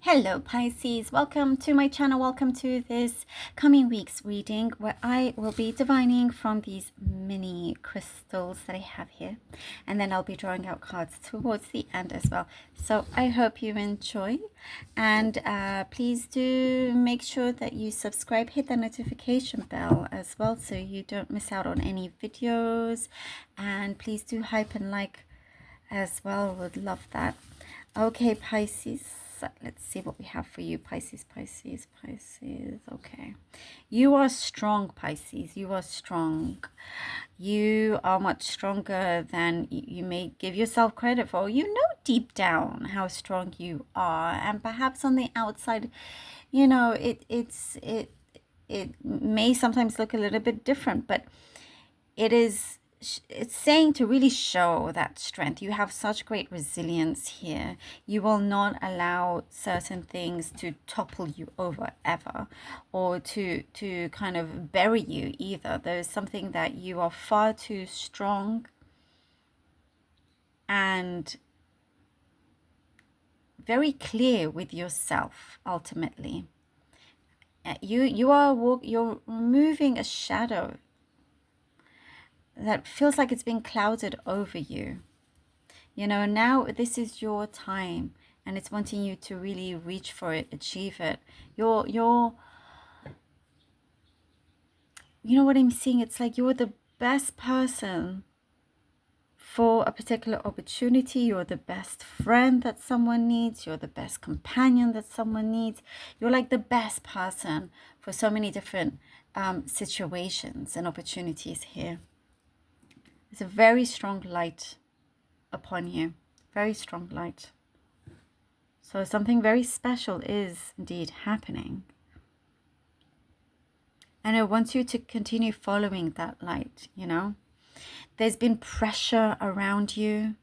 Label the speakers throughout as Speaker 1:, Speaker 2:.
Speaker 1: Hello Pisces, welcome to my channel, welcome to this coming week's reading where I will be divining from these mini crystals that I have here, and then I'll be drawing out cards towards the end as well. So I hope you enjoy, and please do make sure that you subscribe, hit the notification bell as well so you don't miss out on any videos, and please do hype and like as well, would love that. Okay Pisces, let's see what we have for you. Pisces. Okay, you are strong, Pisces. You are strong. You are much stronger than you may give yourself credit for. You know deep down how strong you are, and perhaps on the outside, you know, it may sometimes look a little bit different, but it's saying to really show that strength. You have such great resilience here. You will not allow certain things to topple you over ever, or to kind of bury you either. There's something that you are far too strong and very clear with yourself ultimately. You're removing a shadow that feels like it's been clouded over you. You know, now this is your time, and it's wanting you to really reach for it, achieve it. You know what I'm seeing? It's like you're the best person for a particular opportunity. You're the best friend that someone needs. You're the best companion that someone needs. You're like the best person for so many different situations and opportunities here. It's a very strong light upon you, very strong light. So something very special is indeed happening. And I want you to continue following that light, you know. There's been pressure around you,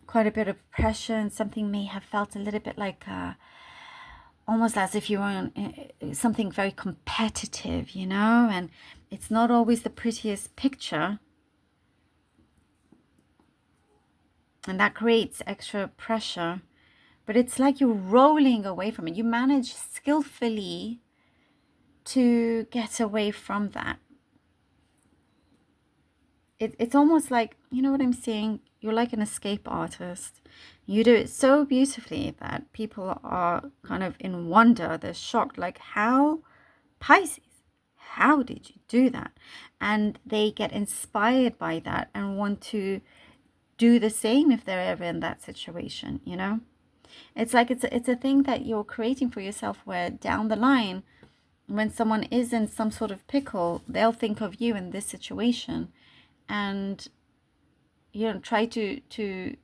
Speaker 1: quite a bit of pressure, and something may have felt a little bit like almost as if you were on something very competitive, you know, and it's not always the prettiest picture. And that creates extra pressure, but it's like you're rolling away from it. You manage skillfully to get away from that. It's almost like, you know what I'm saying? You're like an escape artist. You do it so beautifully that people are kind of in wonder. They're shocked, like, how, Pisces, how did you do that? And they get inspired by that and want to do the same if they're ever in that situation, you know. It's like it's a thing that you're creating for yourself, where down the line, when someone is in some sort of pickle, they'll think of you in this situation, and you know, try to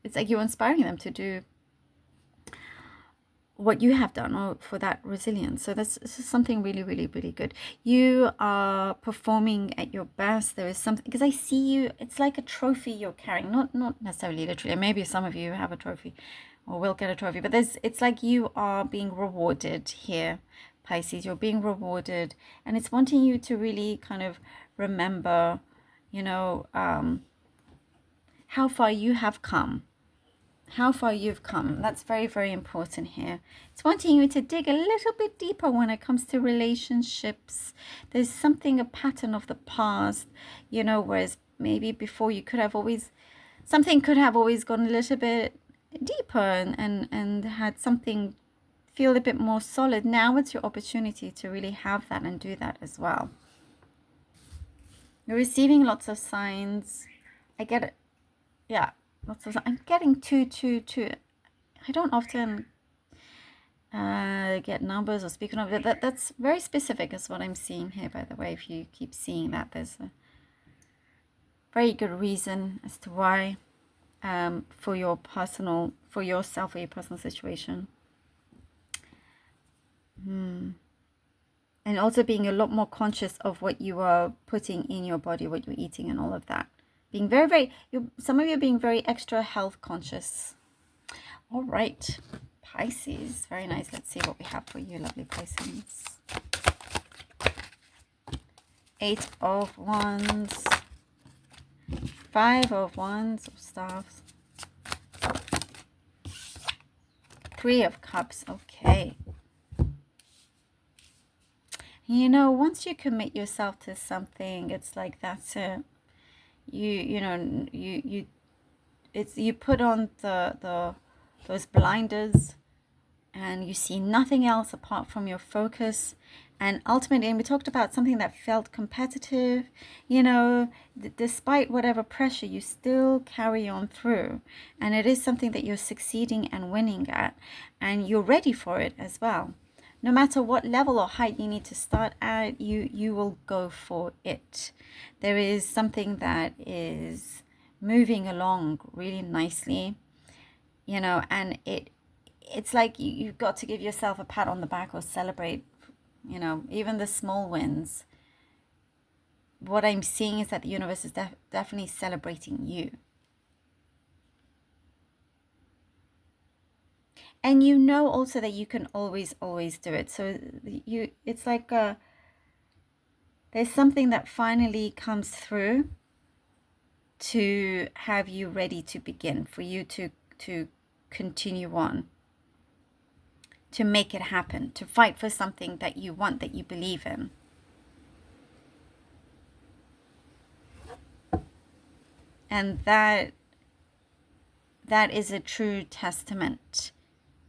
Speaker 1: it's like you're inspiring them to do what you have done, or for that resilience. So this is something really, really, really good. You are performing at your best. There is something, because I see you, it's like a trophy you're carrying, not necessarily literally. Maybe some of you have a trophy or will get a trophy, but it's like you are being rewarded here, Pisces. You're being rewarded, and it's wanting you to really kind of remember, you know, how far you have come. How far you've come. That's very, very important here. It's wanting you to dig a little bit deeper when it comes to relationships. There's something, a pattern of the past, you know, whereas maybe before you could have always, something could have always gone a little bit deeper and had something feel a bit more solid. Now it's your opportunity to really have that and do that as well. You're receiving lots of signs. I get it. Yeah. I'm getting two. I don't often get numbers or speak on it. That's very specific is what I'm seeing here, by the way. If you keep seeing that, there's a very good reason as to why, for yourself, for your personal situation. And also being a lot more conscious of what you are putting in your body, what you're eating and all of that. Being very, some of you are being very extra health conscious. All right, Pisces, very nice. Let's see what we have for you, lovely Pisces. 8 of Wands, 5 of Wands, or staffs, 3 of Cups. Okay, You know, once you commit yourself to something, it's like that's it. You know, you put on the those blinders, and you see nothing else apart from your focus. And ultimately, and we talked about something that felt competitive, you know, despite whatever pressure, you still carry on through. And it is something that you're succeeding and winning at, and you're ready for it as well. No matter what level or height you need to start at, you will go for it. There is something that is moving along really nicely, you know, and it's like you've got to give yourself a pat on the back or celebrate, you know, even the small wins. What I'm seeing is that the universe is definitely celebrating you. And you know also that you can always do it. So it's like there's something that finally comes through to have you ready to begin, for you to continue on, to make it happen, to fight for something that you want, that you believe in. And that is a true testament,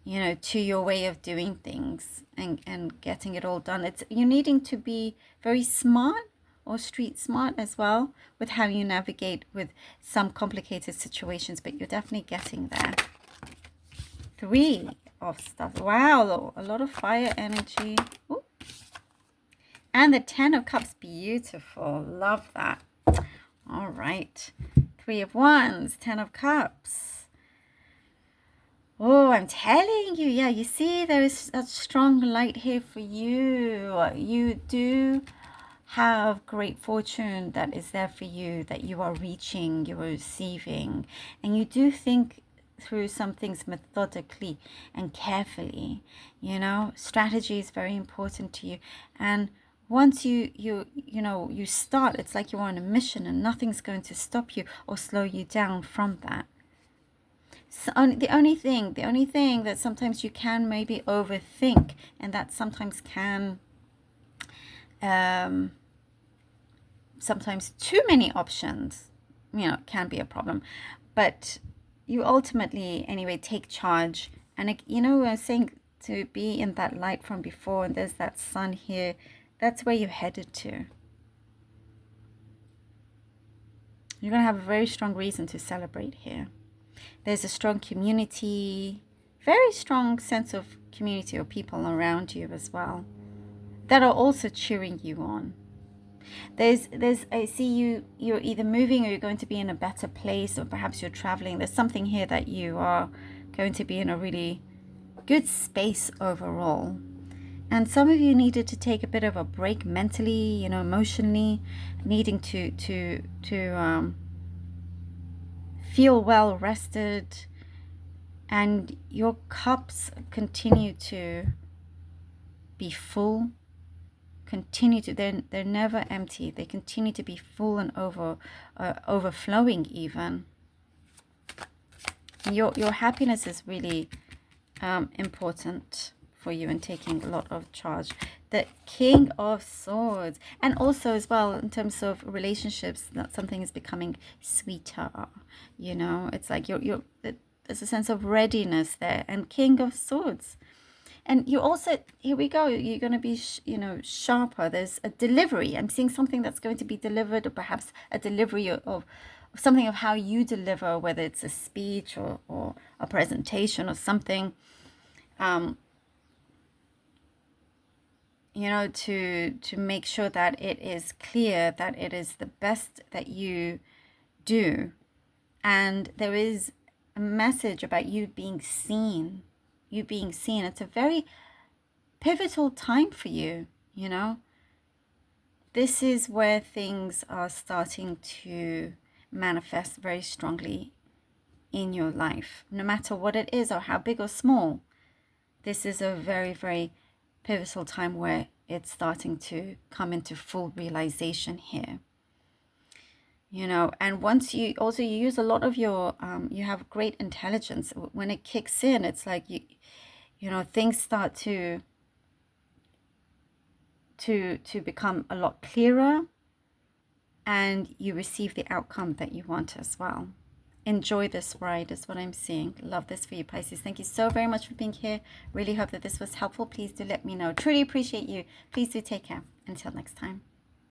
Speaker 1: you know, to your way of doing things and getting it all done. It's you're needing to be very smart or street smart as well with how you navigate with some complicated situations, but you're definitely getting there. 3 of stuff. Wow, a lot of fire energy. Ooh. And the 10 of Cups, beautiful. Love that. All right. 3 of Wands, 10 of Cups. Oh, I'm telling you, yeah, you see, there is a strong light here for you. You do have great fortune that is there for you, that you are reaching, you are receiving, and you do think through some things methodically and carefully. You know, strategy is very important to you, and once you know you start, it's like you're on a mission and nothing's going to stop you or slow you down from that. So the only thing that sometimes you can maybe overthink, and that sometimes can sometimes too many options, you know, can be a problem. But you ultimately anyway take charge, and you know, I was saying to be in that light from before, and there's that sun here. That's where you're headed to. You're going to have a very strong reason to celebrate here. There's a strong community, very strong sense of community or people around you as well that are also cheering you on. There's I see you're either moving or you're going to be in a better place, or perhaps you're traveling. There's something here that you are going to be in a really good space overall. And some of you needed to take a bit of a break mentally, you know, emotionally, needing to feel well rested, and your cups continue to be full. They're never empty. They continue to be full and overflowing even. Your happiness is really important for you and taking a lot of charge. The King of Swords, and also as well in terms of relationships, that something is becoming sweeter. You know, it's like there's a sense of readiness there. And King of Swords, and you also, here we go, you're going to be you know, sharper. There's a delivery. I'm seeing something that's going to be delivered, or perhaps a delivery of something, of how you deliver, whether it's a speech or a presentation or something. You know, to make sure that it is clear, that it is the best that you do. And there is a message about you being seen. It's a very pivotal time for you, you know. This is where things are starting to manifest very strongly in your life, no matter what it is or how big or small. This is a very, very pivotal time where it's starting to come into full realization here. You know, and once you use a lot of your you have great intelligence. When it kicks in, it's like you know, things start to to become a lot clearer, and you receive the outcome that you want as well. Enjoy this ride is what I'm seeing. Love this for you, Pisces. Thank you so very much for being here. Really hope that this was helpful. Please do let me know. Truly appreciate you. Please do take care. Until next time.